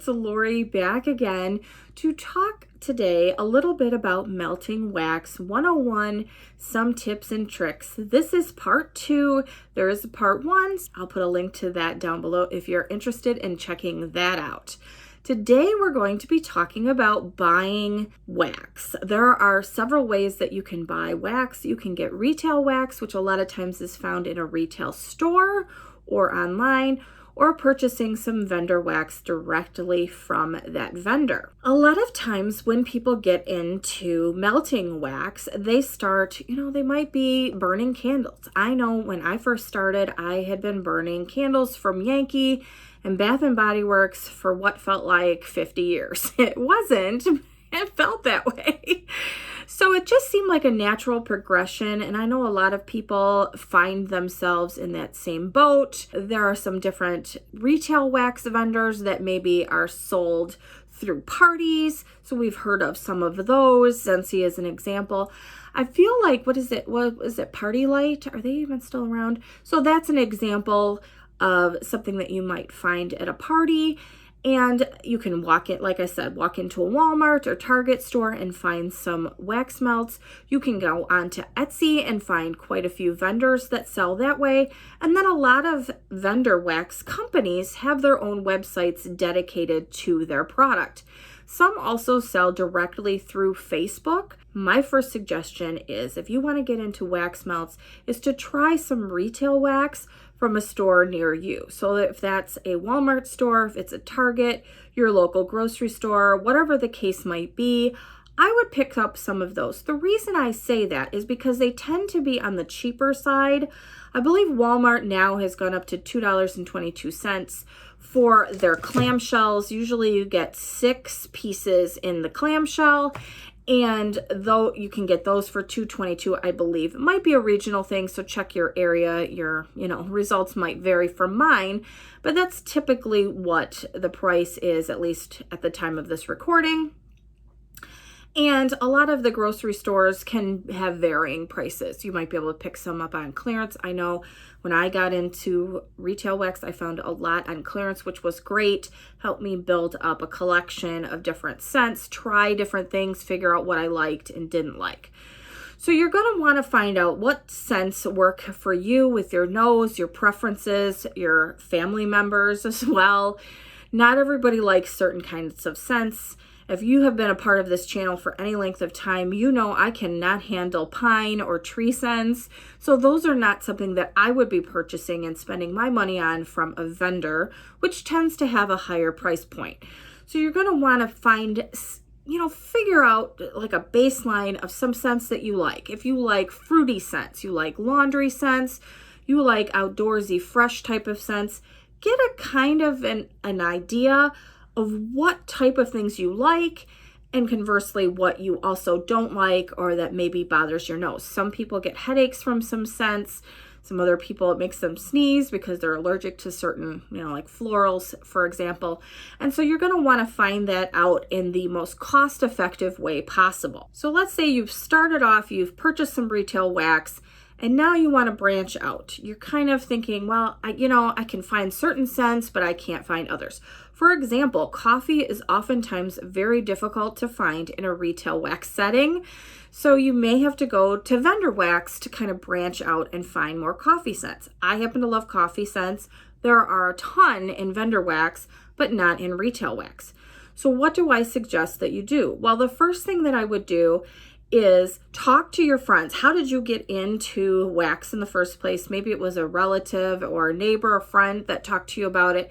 it's Lori back again to talk today a little bit about melting wax 101, some tips and tricks. This is part 2. There is a part 1. I'll put a link to that down below if you're interested in checking that out. Today we're going to be talking about buying wax. There are several ways that you can buy wax. You can get retail wax, which a lot of times is found in a retail store or online, or purchasing some vendor wax directly from that vendor. A lot of times when people get into melting wax, they start, they might be burning candles. I know when I first started, I had been burning candles from Yankee and Bath and Body Works for what felt like 50 years. It wasn't. It felt that way. So it just seemed like a natural progression, and I know a lot of people find themselves in that same boat. There are some different retail wax vendors that maybe are sold through parties, so we've heard of some of those. Scentsy is an example. I feel like, what is it, Tealight? Are they even still around? So that's an example of something that you might find at a party. And you can walk into a Walmart or Target store and find some wax melts. You can go onto Etsy and find quite a few vendors that sell that way. And then a lot of vendor wax companies have their own websites dedicated to their product. Some also sell directly through Facebook. My first suggestion is, if you want to get into wax melts, is to try some retail wax from a store near you. So if that's a Walmart store, if it's a Target, your local grocery store, whatever the case might be, I would pick up some of those. The reason I say that is because they tend to be on the cheaper side. I believe Walmart now has gone up to $2.22 for their clamshells. Usually you get 6 pieces in the clamshell, and though you can get those for $2.22, I believe. It might be a regional thing, so check your area. Your results might vary from mine, but that's typically what the price is, at least at the time of this recording. And a lot of the grocery stores can have varying prices. You might be able to pick some up on clearance. I know when I got into retail wax, I found a lot on clearance, which was great. Helped me build up a collection of different scents, try different things, figure out what I liked and didn't like. So you're going to want to find out what scents work for you with your nose, your preferences, your family members as well. Not everybody likes certain kinds of scents. If you have been a part of this channel for any length of time, you know I cannot handle pine or tree scents. So those are not something that I would be purchasing and spending my money on from a vendor, which tends to have a higher price point. So you're going to want to find, figure out like a baseline of some scents that you like. If you like fruity scents, you like laundry scents, you like outdoorsy, fresh type of scents, get a kind of an idea of what type of things you like, and conversely what you also don't like or that maybe bothers your nose. Some people get headaches from some scents. Some other people, it makes them sneeze because they're allergic to certain, like florals, for example. And so you're going to want to find that out in the most cost-effective way possible. So let's say you've started off, you've purchased some retail wax, and now you want to branch out. You're kind of thinking, well, I can find certain scents, but I can't find others. For example, coffee is oftentimes very difficult to find in a retail wax setting. So you may have to go to vendor wax to kind of branch out and find more coffee scents. I happen to love coffee scents. There are a ton in vendor wax, but not in retail wax. So what do I suggest that you do? Well, the first thing that I would do is talk to your friends. How did you get into wax in the first place? Maybe it was a relative or a neighbor, a friend that talked to you about it.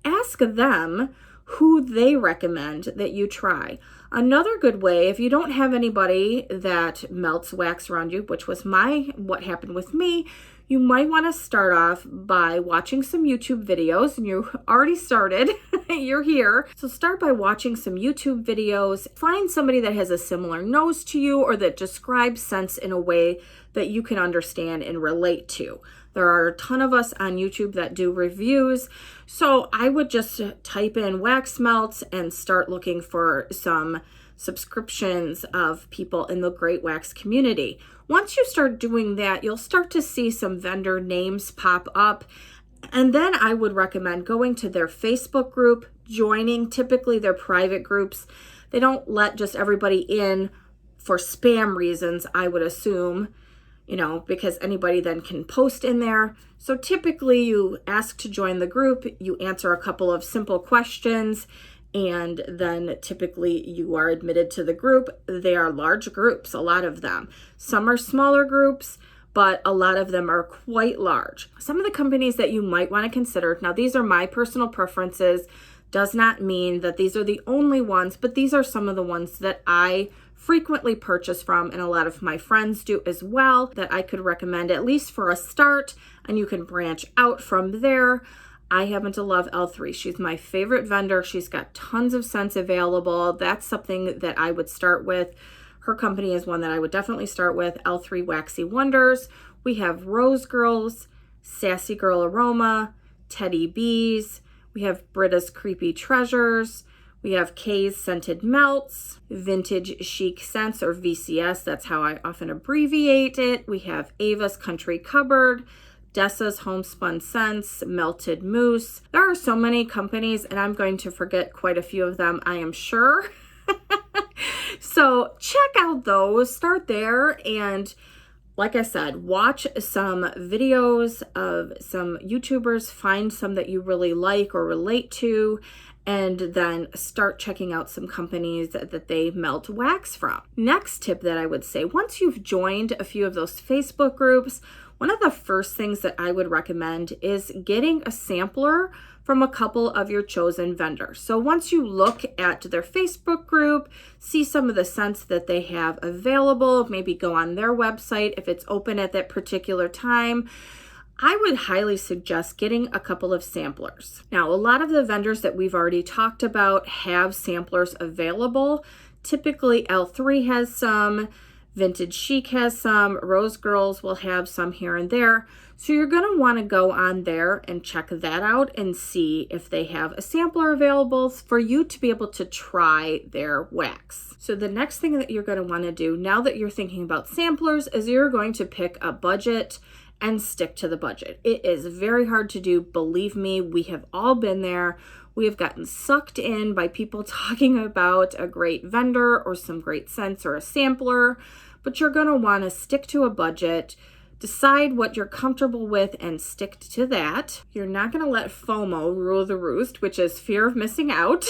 Ask them who they recommend that you try. Another good way, if you don't have anybody that melts wax around you, which was what happened with me, you might want to start off by watching some YouTube videos, and you already started, you're here. So start by watching some YouTube videos, find somebody that has a similar nose to you or that describes scents in a way that you can understand and relate to. There are a ton of us on YouTube that do reviews. So I would just type in wax melts and start looking for some subscriptions of people in the Great Wax community. Once you start doing that, you'll start to see some vendor names pop up And then I would recommend going to their Facebook group, joining typically their private groups. They don't let just everybody in for spam reasons, I would assume, because anybody then can post in there. So typically you ask to join the group, you answer a couple of simple questions, and then typically you are admitted to the group. They are large groups, a lot of them. Some are smaller groups, but a lot of them are quite large. Some of the companies that you might want to consider, now these are my personal preferences, does not mean that these are the only ones, but these are some of the ones that I frequently purchase from, and a lot of my friends do as well, that I could recommend at least for a start, and you can branch out from there. I happen to love L3. She's my favorite vendor. She's got tons of scents available. That's something that I would start with. Her company is one that I would definitely start with. L3 Waxy Wonders. We have Rose Girls, Sassy Girl Aroma, Teddy Bees. We have Britta's Creepy Treasures. We have Kay's Scented Melts, Vintage Chic Scents, or VCS. That's how I often abbreviate it. We have Ava's Country Cupboard, Dessa's Homespun Scents, Melted Mousse. There are so many companies, and I'm going to forget quite a few of them, I am sure. So check out those, start there, and like I said, watch some videos of some YouTubers, find some that you really like or relate to, and then start checking out some companies that they melt wax from. Next tip that I would say, once you've joined a few of those Facebook groups, one of the first things that I would recommend is getting a sampler from a couple of your chosen vendors. So once you look at their Facebook group, see some of the scents that they have available, maybe go on their website if it's open at that particular time, I would highly suggest getting a couple of samplers. Now, a lot of the vendors that we've already talked about have samplers available. Typically, L3 has some, Vintage Chic has some, Rose Girls will have some here and there. So you're going to want to go on there and check that out and see if they have a sampler available for you to be able to try their wax. So the next thing that you're going to want to do now that you're thinking about samplers is you're going to pick a budget and stick to the budget. It is very hard to do. Believe me, we have all been there. We have gotten sucked in by people talking about a great vendor or some great scents or a sampler, but you're going to want to stick to a budget. Decide what you're comfortable with and stick to that. You're not going to let FOMO rule the roost, which is fear of missing out.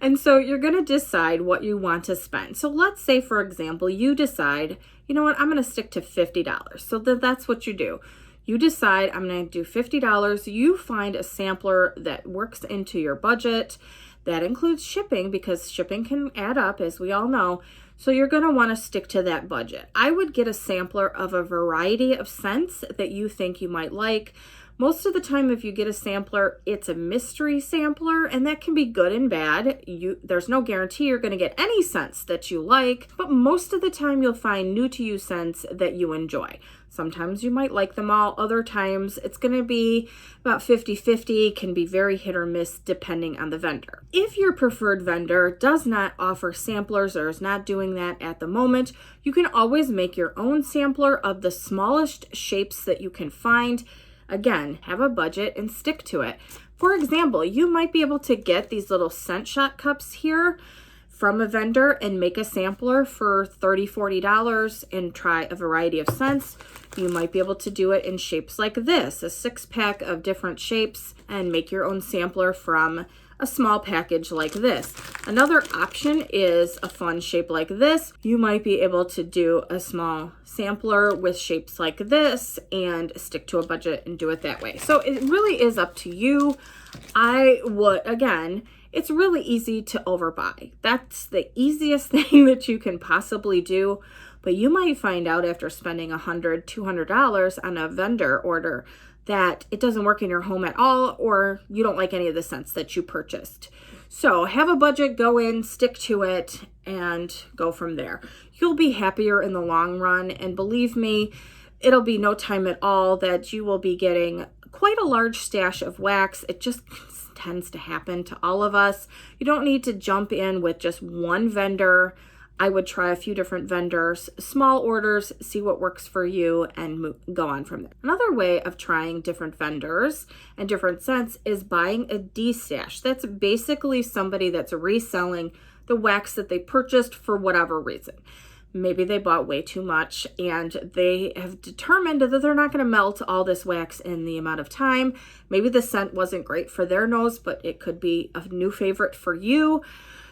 And so you're going to decide what you want to spend. So let's say, for example, you decide, you know what, I'm going to stick to $50. So that's what you do. You decide, I'm going to do $50. You find a sampler that works into your budget. That includes shipping, because shipping can add up, as we all know. So you're going to want to stick to that budget. I would get a sampler of a variety of scents that you think you might like. Most of the time, if you get a sampler, it's a mystery sampler, and that can be good and bad. There's no guarantee you're going to get any scents that you like, but most of the time you'll find new to you scents that you enjoy. Sometimes you might like them all. Other times it's going to be about 50-50, can be very hit or miss depending on the vendor. If your preferred vendor does not offer samplers or is not doing that at the moment, you can always make your own sampler of the smallest shapes that you can find. Again, have a budget and stick to it. For example, you might be able to get these little scent shot cups here from a vendor and make a sampler for $30-$40 and try a variety of scents. You might be able to do it in shapes like this, a 6-pack of different shapes, and make your own sampler from a small package like this. Another option is a fun shape like this. You might be able to do a small sampler with shapes like this and stick to a budget and do it that way. So it really is up to you. It's really easy to overbuy. That's the easiest thing that you can possibly do. But you might find out after spending $100, $200 on a vendor order that it doesn't work in your home at all, or you don't like any of the scents that you purchased. So have a budget, go in, stick to it, and go from there. You'll be happier in the long run, and believe me, it'll be no time at all that you will be getting quite a large stash of wax. It just tends to happen to all of us. You don't need to jump in with just one vendor. I would try a few different vendors, small orders, see what works for you, and go on from there. Another way of trying different vendors and different scents is buying a D-stash. That's basically somebody that's reselling the wax that they purchased for whatever reason. Maybe they bought way too much and they have determined that they're not going to melt all this wax in the amount of time. Maybe the scent wasn't great for their nose, but it could be a new favorite for you.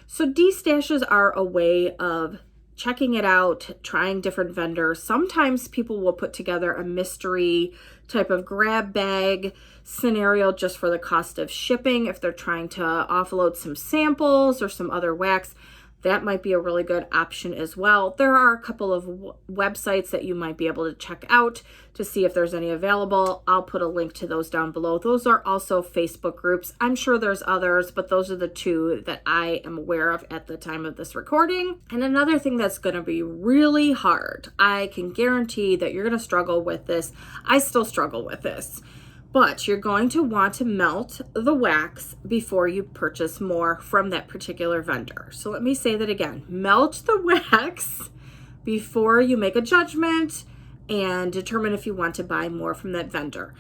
So D-stashes are a way of checking it out, trying different vendors. Sometimes people will put together a mystery type of grab bag scenario just for the cost of shipping. If they're trying to offload some samples or some other wax, that might be a really good option as well. There are a couple of websites that you might be able to check out to see if there's any available. I'll put a link to those down below. Those are also Facebook groups. I'm sure there's others, but those are the two that I am aware of at the time of this recording. And another thing that's going to be really hard, I can guarantee that you're going to struggle with this. I still struggle with this. But you're going to want to melt the wax before you purchase more from that particular vendor. So let me say that again. Melt the wax before you make a judgment and determine if you want to buy more from that vendor.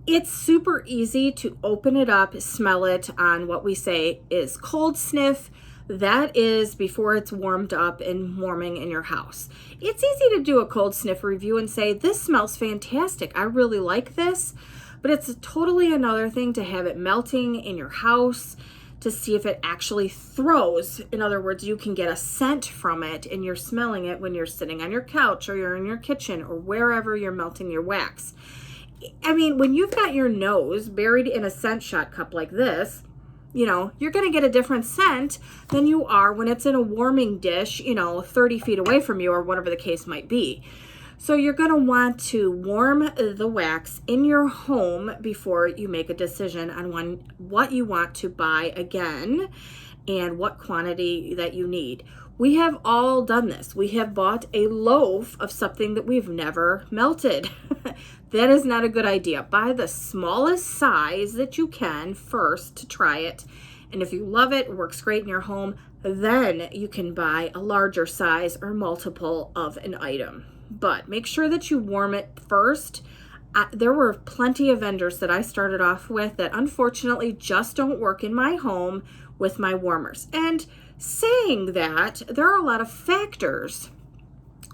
It's super easy to open it up, smell it on what we say is cold sniff. That is before it's warmed up and warming in your house. It's easy to do a cold sniff review and say, this smells fantastic. I really like this. But it's totally another thing to have it melting in your house to see if it actually throws. In other words, you can get a scent from it and you're smelling it when you're sitting on your couch or you're in your kitchen or wherever you're melting your wax. I mean, when you've got your nose buried in a scent shot cup like this, you know, you're going to get a different scent than you are when it's in a warming dish, 30 feet away from you or whatever the case might be. So you're going to want to warm the wax in your home before you make a decision on what you want to buy again and what quantity that you need. We have all done this. We have bought a loaf of something that we've never melted. That is not a good idea. Buy the smallest size that you can first to try it. And if you love it, works great in your home, then you can buy a larger size or multiple of an item. But make sure that you warm it first. There were plenty of vendors that I started off with that unfortunately just don't work in my home with my warmers. And saying that, there are a lot of factors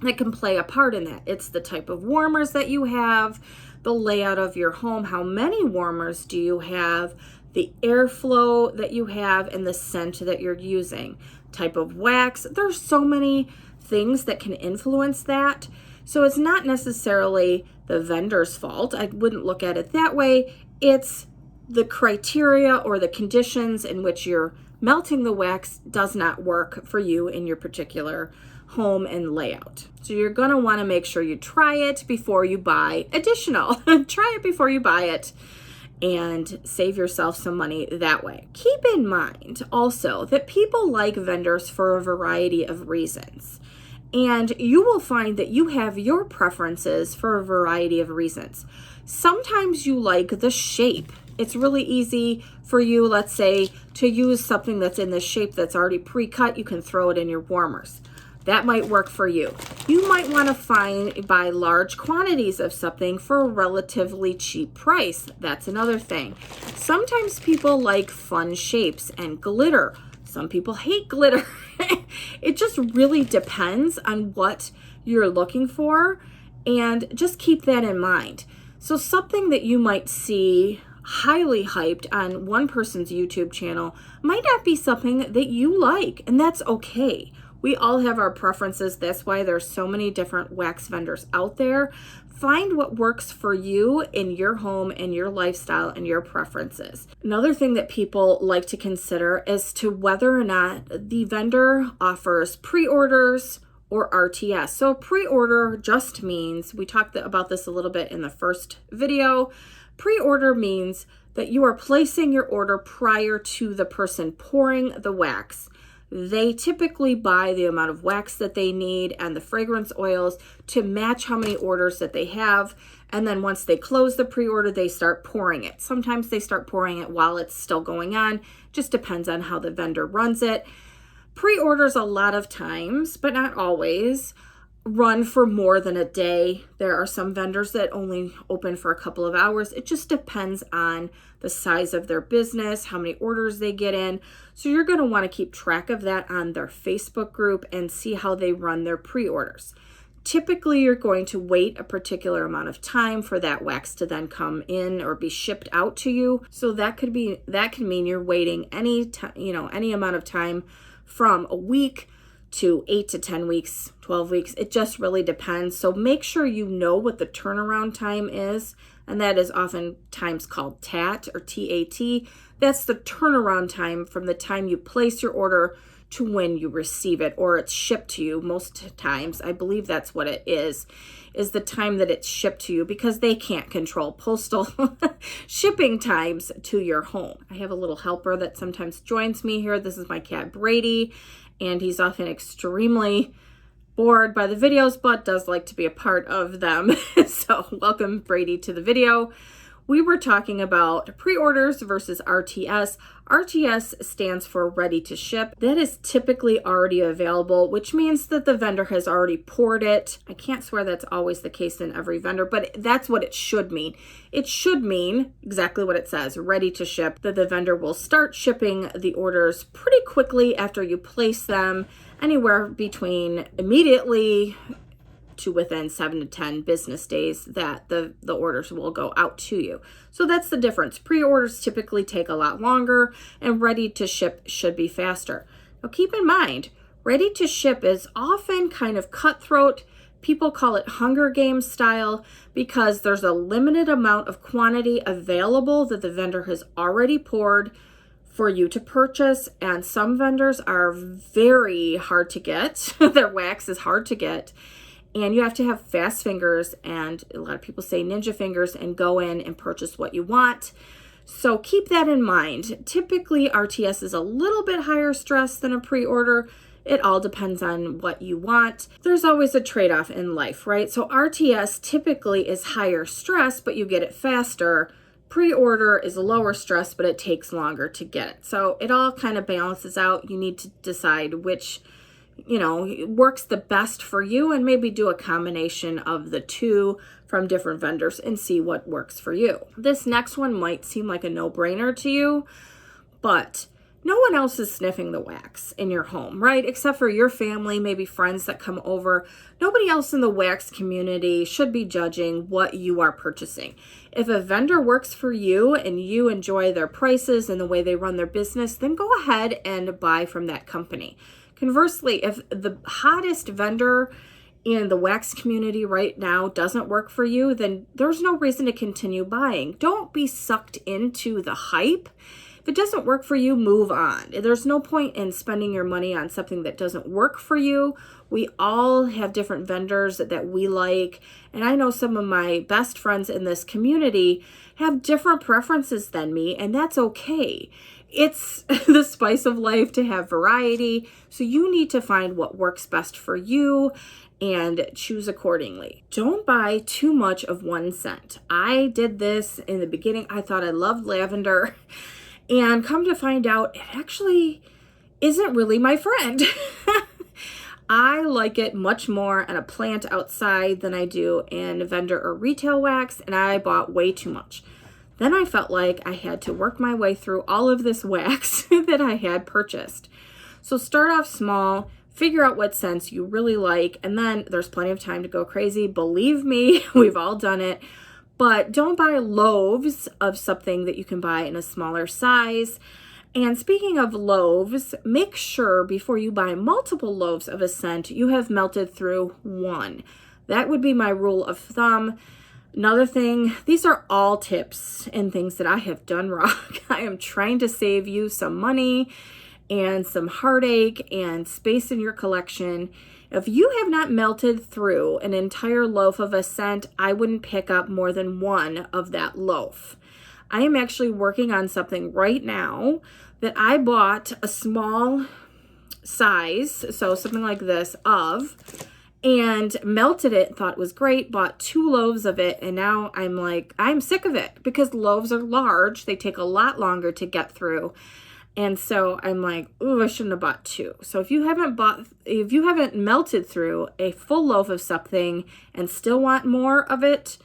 that can play a part in that. It's the type of warmers that you have, the layout of your home, how many warmers do you have, the airflow that you have, and the scent that you're using, type of wax. There's so many things that can influence that. So it's not necessarily the vendor's fault. I wouldn't look at it that way. It's the criteria or the conditions in which you're melting the wax does not work for you in your particular home and layout. So you're going to want to make sure you try it before you buy additional. Try it before you buy it and save yourself some money that way. Keep in mind also that people like vendors for a variety of reasons. And you will find that you have your preferences for a variety of reasons. Sometimes you like the shape. It's really easy for you, let's say, to use something that's in the shape that's already pre-cut. You can throw it in your warmers. That might work for you. You might want to buy large quantities of something for a relatively cheap price. That's another thing. Sometimes people like fun shapes and glitter. Some people hate glitter. It just really depends on what you're looking for, and just keep that in mind. So something that you might see highly hyped on one person's YouTube channel might not be something that you like, and that's okay. We all have our preferences. That's why there's so many different wax vendors out there. Find what works for you in your home and your lifestyle and your preferences. Another thing that people like to consider is to whether or not the vendor offers pre-orders or RTS. So pre-order just means, we talked about this a little bit in the first video, pre-order means that you are placing your order prior to the person pouring the wax. They typically buy the amount of wax that they need and the fragrance oils to match how many orders that they have. And then once they close the pre-order, they start pouring it. Sometimes they start pouring it while it's still going on. Just depends on how the vendor runs it. Pre-orders a lot of times, but not always, run for more than a day. There are some vendors that only open for a couple of hours. It just depends on the size of their business, how many orders they get in. So you're going to want to keep track of that on their Facebook group and see how they run their pre-orders. Typically, you're going to wait a particular amount of time for that wax to then come in or be shipped out to you. So that can mean you're waiting any amount of time from a week to 8 to 10 weeks, 12 weeks. It just really depends. So make sure you know what the turnaround time is, and that is oftentimes called TAT or TAT. That's the turnaround time from the time you place your order to when you receive it, or it's shipped to you. Most times, I believe that's what it is the time that it's shipped to you, because they can't control postal shipping times to your home. I have a little helper that sometimes joins me here. This is my cat Brady, and he's often extremely bored by the videos, but does like to be a part of them. So welcome, Brady, to the video. We were talking about pre-orders versus RTS. RTS stands for ready to ship. That is typically already available, which means that the vendor has already poured it. I can't swear that's always the case in every vendor, but that's what it should mean. It should mean exactly what it says, ready to ship, that the vendor will start shipping the orders pretty quickly after you place them, anywhere between immediately to within 7 to 10 business days that the orders will go out to you. So that's the difference. Pre-orders typically take a lot longer, and ready to ship should be faster. Now keep in mind, ready to ship is often kind of cutthroat. People call it Hunger Games style because there's a limited amount of quantity available that the vendor has already poured for you to purchase, and some vendors are very hard to get. Their wax is hard to get. And you have to have fast fingers, and a lot of people say ninja fingers, and go in and purchase what you want. So keep that in mind. Typically, RTS is a little bit higher stress than a pre-order. It all depends on what you want. There's always a trade-off in life, right? So RTS typically is higher stress, but you get it faster. Pre-order is lower stress, but it takes longer to get it. So it all kind of balances out. You need to decide which works the best for you, and maybe do a combination of the two from different vendors and see what works for you. This next one might seem like a no-brainer to you, but no one else is sniffing the wax in your home, right? Except for your family, maybe friends that come over. Nobody else in the wax community should be judging what you are purchasing. If a vendor works for you and you enjoy their prices and the way they run their business, then go ahead and buy from that company. Conversely, if the hottest vendor in the wax community right now doesn't work for you, then there's no reason to continue buying. Don't be sucked into the hype. If it doesn't work for you, move on. There's no point in spending your money on something that doesn't work for you. We all have different vendors that we like, and I know some of my best friends in this community have different preferences than me, and that's okay. It's the spice of life to have variety, so you need to find what works best for you and choose accordingly. Don't buy too much of one scent. I did this in the beginning. I thought I loved lavender, and come to find out it actually isn't really my friend. I like it much more in a plant outside than I do in vendor or retail wax, and I bought way too much. Then I felt like I had to work my way through all of this wax that I had purchased. So start off small, figure out what scents you really like, and then there's plenty of time to go crazy. Believe me, we've all done it. But don't buy loaves of something that you can buy in a smaller size. And speaking of loaves, make sure before you buy multiple loaves of a scent, you have melted through one. That would be my rule of thumb. Another thing, these are all tips and things that I have done wrong. I am trying to save you some money and some heartache and space in your collection. If you have not melted through an entire loaf of a scent, I wouldn't pick up more than one of that loaf. I am actually working on something right now that I bought a small size, so something like this, and melted it, thought it was great, bought 2 loaves of it, and now I'm sick of it because loaves are large. They take a lot longer to get through. And so I'm like, ooh, I shouldn't have bought two. So if you haven't melted through a full loaf of something and still want more of it,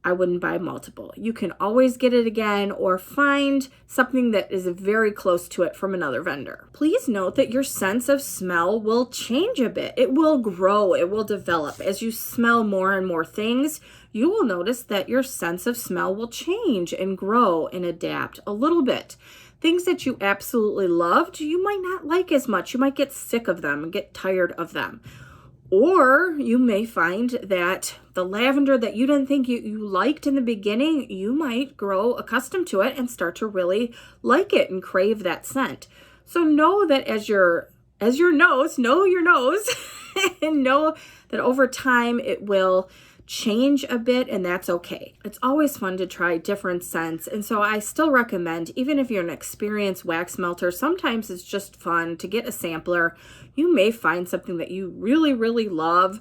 I wouldn't buy multiple. You can always get it again or find something that is very close to it from another vendor. Please note that your sense of smell will change a bit. It will grow, it will develop. As you smell more and more things, you will notice that your sense of smell will change and grow and adapt a little bit. Things that you absolutely loved, you might not like as much. You might get sick of them and get tired of them. Or you may find that the lavender that you didn't think you liked in the beginning, you might grow accustomed to it and start to really like it and crave that scent. So know that as your nose, know your nose, and know that over time it will change a bit, and that's okay. It's always fun to try different scents, and so I still recommend, even if you're an experienced wax melter, sometimes it's just fun to get a sampler. You may find something that you really, really love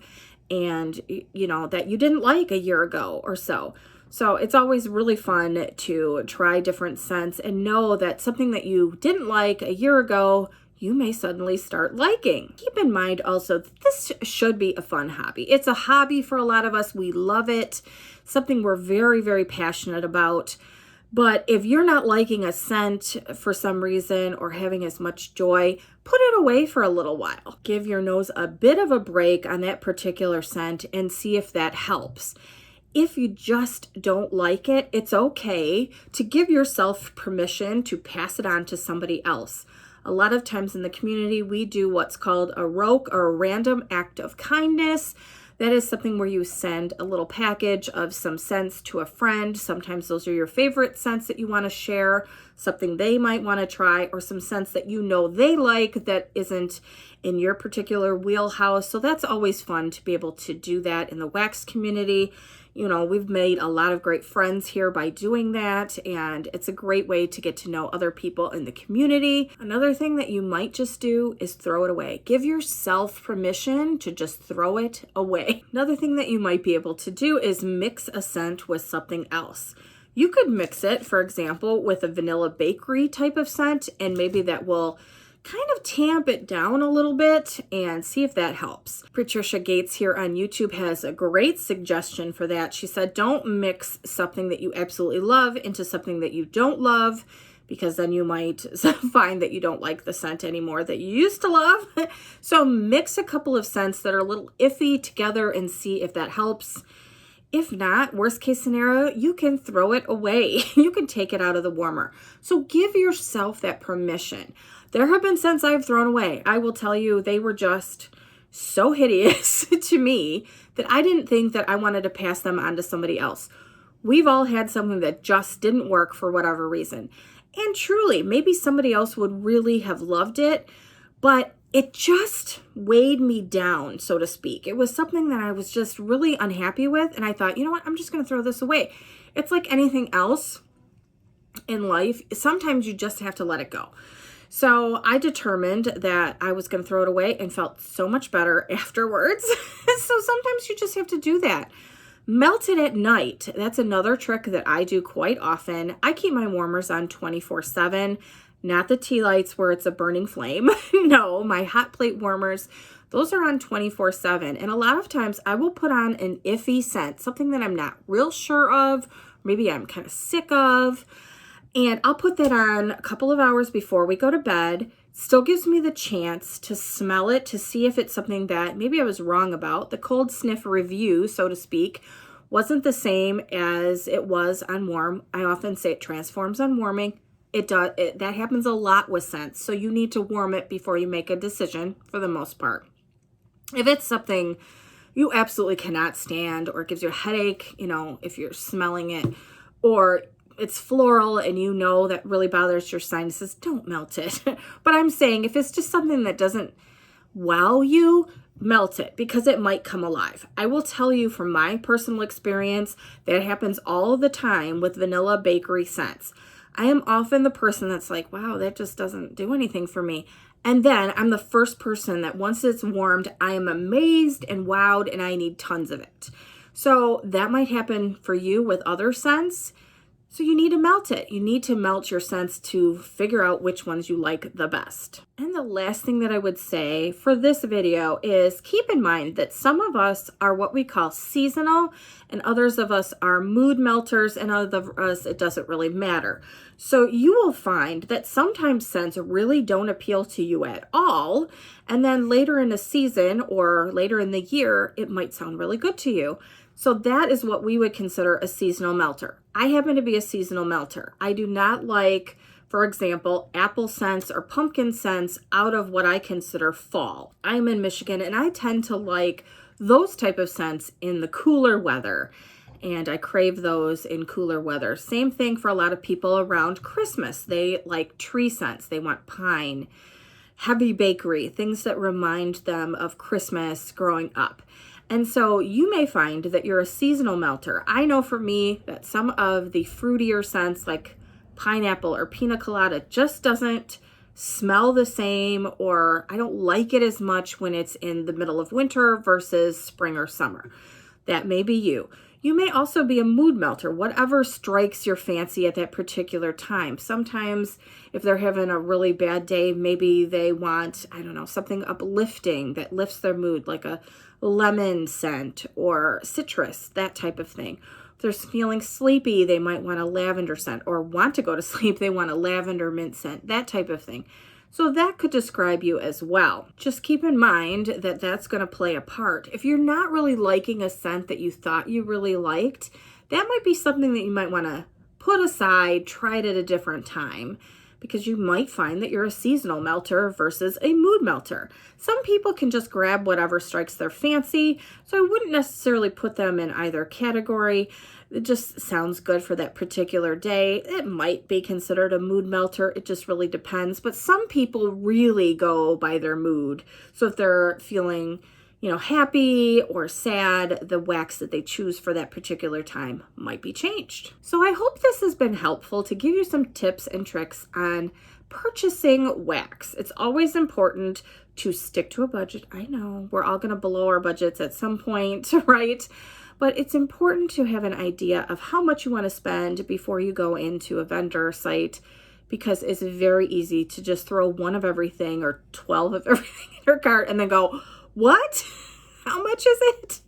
and that you didn't like a year ago or so. So it's always really fun to try different scents and know that something that you didn't like a year ago, you may suddenly start liking. Keep in mind also that this should be a fun hobby. It's a hobby for a lot of us. We love it. Something we're very, very passionate about. But if you're not liking a scent for some reason or having as much joy, put it away for a little while. Give your nose a bit of a break on that particular scent and see if that helps. If you just don't like it, it's okay to give yourself permission to pass it on to somebody else. A lot of times in the community, we do what's called a roke or a random act of kindness. That is something where you send a little package of some scents to a friend. Sometimes those are your favorite scents that you want to share, something they might want to try, or some scents that you know they like that isn't in your particular wheelhouse. So that's always fun to be able to do that in the wax community. We've made a lot of great friends here by doing that, and it's a great way to get to know other people in the community. Another thing that you might just do is throw it away. Give yourself permission to just throw it away. Another thing that you might be able to do is mix a scent with something else. You could mix it, for example, with a vanilla bakery type of scent, and maybe that will kind of tamp it down a little bit and see if that helps. Patricia Gates here on YouTube has a great suggestion for that. She said, don't mix something that you absolutely love into something that you don't love, because then you might find that you don't like the scent anymore that you used to love. So mix a couple of scents that are a little iffy together and see if that helps. If not, worst case scenario, you can throw it away. You can take it out of the warmer. So give yourself that permission. There have been scents I've thrown away. I will tell you, they were just so hideous to me that I didn't think that I wanted to pass them on to somebody else. We've all had something that just didn't work for whatever reason. And truly, maybe somebody else would really have loved it, but it just weighed me down, so to speak. It was something that I was just really unhappy with, and I thought, you know what, I'm just going to throw this away. It's like anything else in life. Sometimes you just have to let it go. So I determined that I was going to throw it away and felt so much better afterwards. So sometimes you just have to do that. Melt it at night. That's another trick that I do quite often. I keep my warmers on 24/7, not the Tealights where it's a burning flame. No, my hot plate warmers, those are on 24/7. And a lot of times I will put on an iffy scent, something that I'm not real sure of, maybe I'm kind of sick of. And I'll put that on a couple of hours before we go to bed. Still gives me the chance to smell it to see if it's something that maybe I was wrong about. The cold sniff review, so to speak, wasn't the same as it was on warm. I often say it transforms on warming. It does. That happens a lot with scents. So you need to warm it before you make a decision for the most part. If it's something you absolutely cannot stand or it gives you a headache, if you're smelling it, or it's floral and that really bothers your sinuses, don't melt it. But I'm saying if it's just something that doesn't wow you, melt it because it might come alive. I will tell you from my personal experience that happens all the time with vanilla bakery scents. I am often the person that's like, wow, that just doesn't do anything for me. And then I'm the first person that once it's warmed, I am amazed and wowed and I need tons of it. So that might happen for you with other scents. So you need to melt it. You need to melt your scents to figure out which ones you like the best. And the last thing that I would say for this video is keep in mind that some of us are what we call seasonal and others of us are mood melters and others of us it doesn't really matter. So you will find that sometimes scents really don't appeal to you at all. And then later in the season or later in the year, it might sound really good to you. So that is what we would consider a seasonal melter. I happen to be a seasonal melter. I do not like, for example, apple scents or pumpkin scents out of what I consider fall. I'm in Michigan and I tend to like those type of scents in the cooler weather. And I crave those in cooler weather. Same thing for a lot of people around Christmas. They like tree scents. They want pine, heavy bakery, things that remind them of Christmas growing up. And so you may find that you're a seasonal melter. I know for me that some of the fruitier scents like pineapple or pina colada just doesn't smell the same, or I don't like it as much when it's in the middle of winter versus spring or summer. That may be you. You may also be a mood melter, whatever strikes your fancy at that particular time. Sometimes if they're having a really bad day, maybe they want, I don't know, something uplifting that lifts their mood, like a lemon scent or citrus, that type of thing. If they're feeling sleepy, they might want a lavender scent, or want to go to sleep, they want a lavender mint scent, that type of thing. So that could describe you as well. Just keep in mind that that's going to play a part. If you're not really liking a scent that you thought you really liked, that might be something that you might want to put aside, try it at a different time, because you might find that you're a seasonal melter versus a mood melter. Some people can just grab whatever strikes their fancy, so I wouldn't necessarily put them in either category. It just sounds good for that particular day. It might be considered a mood melter. It just really depends. But some people really go by their mood. So if they're feeling, happy or sad, the wax that they choose for that particular time might be changed. So I hope this has been helpful to give you some tips and tricks on purchasing wax. It's always important to stick to a budget. I know we're all going to blow our budgets at some point, right? But it's important to have an idea of how much you want to spend before you go into a vendor site, because it's very easy to just throw one of everything or 12 of everything in your cart and then go, what? How much is it?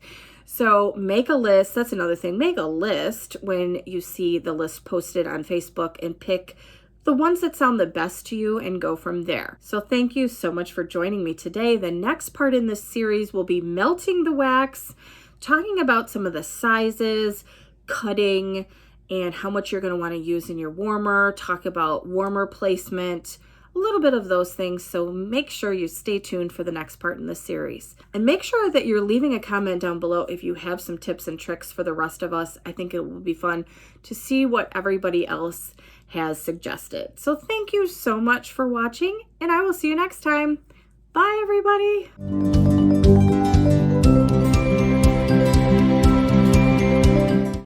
So make a list. That's another thing. Make a list when you see the list posted on Facebook and pick the ones that sound the best to you and go from there. So thank you so much for joining me today. The next part in this series will be melting the wax, talking about some of the sizes, cutting, and how much you're going to want to use in your warmer, talk about warmer placement, a little bit of those things. So make sure you stay tuned for the next part in the series. And make sure that you're leaving a comment down below if you have some tips and tricks for the rest of us. I think it will be fun to see what everybody else has suggested. So thank you so much for watching, and I will see you next time. Bye, everybody.